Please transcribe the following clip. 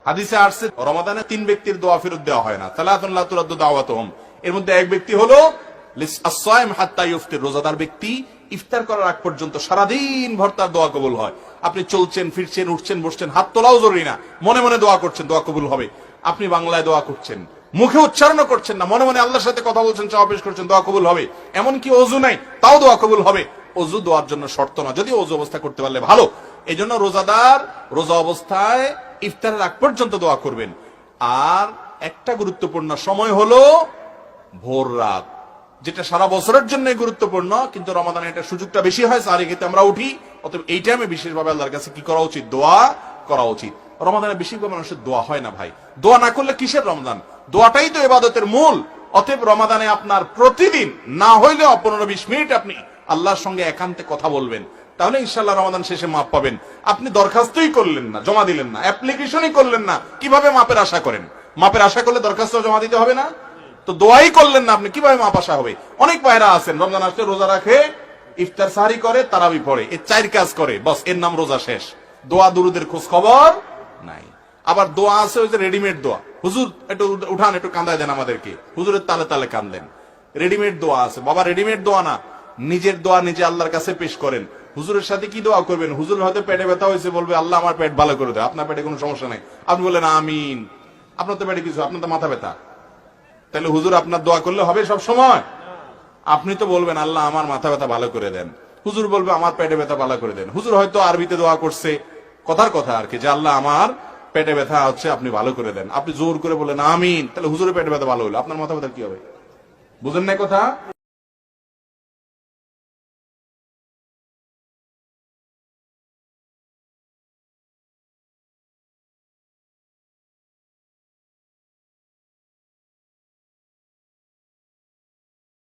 হাদিসে আসছে রমাদানে 3 ব্যক্তির দোয়া ফেরত দেওয়া হয় না। সালাতুন লা তুরাদ্দু দাওয়াতুহুম। এর মধ্যে এক ব্যক্তি হলো লিস-সাইম হাত্তা ইফতির, রোজাদার ব্যক্তি ইফতার করার আগ পর্যন্ত সারাদিন ভর তার দোয়া কবুল হয়। আপনি চলছেন ফিরছেন উঠছেন বসছেন, হাত তোলাও জরুরি না, মনে মনে দোয়া করছেন, দোয়া কবুল হবে। আপনি বাংলায় দোয়া করছেন, মুখে উচ্চারণও করছেন না, মনে মনে আল্লাহর সাথে কথা বলছেন, চাওয়া পেশ করছেন, দোয়া কবুল হবে। এমনকি ওযু নাই, তাও দোয়া কবুল হবে। ওযু দোয়ার জন্য শর্ত না, যদি ওযু অবস্থা করতে পারলে ভালো। এই জন্য রোজাদার রোজা অবস্থায় ইফতারের আগ পর্যন্ত দোয়া করবেন। আর একটা গুরুত্বপূর্ণ সময় হলো ভোর রাত, যেটা সারা বছরের জন্য গুরুত্বপূর্ণ, কিন্তু রমাদানে এটা সুযোগটা বেশি হয়, সারি খেতে আমরা উঠি। অতএব এই টাইমে বিশেষভাবে আল্লাহর কাছে কি করা উচিত? দোয়া করা উচিত। রমাদানে বেশিরভাগ মানুষের দোয়া হয় না ভাই। দোয়া না করলে কিসের রমজান? দোয়াটাই তো ইবাদতের মূল। অতএব রমাদানে আপনার প্রতিদিন না হইলেও 15-20 মিনিট আপনি আল্লাহর সঙ্গে একান্তে কথা বলবেন, তাহলে ইনশাআল্লাহ রমাদান শেষে মাপ পাবেন। আপনি দরখাস্তই করলেন না, জমা দিলেন না, অ্যাপ্লিকেশনই করলেন না, কিভাবে মাপের আশা করেন? মাপের আশা করলে দরখাস্ত জমা দিতে হবে না? তো দোয়াই করলেন না আপনি, কিভাবে মাপ আশা হবে? অনেক ভাইরা আছেন রমজান আসলে রোজা রাখে, ইফতার সাহরি করে, তারাবি পড়ে, এই 4 কাজ করে, বস এর নাম রোজা শেষ। দোয়া দুরুদের খোঁজ খবর নাই। আবার দোয়া আছে ওই যে রেডিমেড দোয়া, হুজুর একটু উঠান, একটু কান্দায় দেন আমাদেরকে, হুজুরের তালে তালে কান্দেন। রেডিমেড দোয়া আছে বাবা, রেডিমেড দোয়া না, নিজের দোয়া নিজে আল্লাহর কাছে পেশ করেন। হুজুরের সাথে কি দোয়া করবেন? হুজুর হয়তো পেটে ব্যথা হয়েছে, বলবে আল্লাহ আমার পেট ভালো করে দেয়। আপনার পেটে কোনো সমস্যা নাই, আপনি বললেন আমিন। আপনার তো পেটে কিছু, আপনার তো মাথা ব্যথা, তাহলে হুজুর আপনার দোয়া করলে হবে সব সময়? আপনি তো বলবেন আল্লাহ আমার মাথা ব্যথা ভালো করে দেন, হুজুর বলবে আমার পেটে ব্যথা ভালো করে দেন। হুজুর হয়তো আরবিতে দোয়া করছে, কথার কথা আর কি, যে আল্লাহ আমার পেটে ব্যথা হচ্ছে আপনি ভালো করে দেন। আপনি জোর করে বলেন আমিন, তাহলে হুজুরের পেটে ব্যথা ভালো হলো, আপনার মাথা ব্যথা কি হবে? বুঝেন না কথা?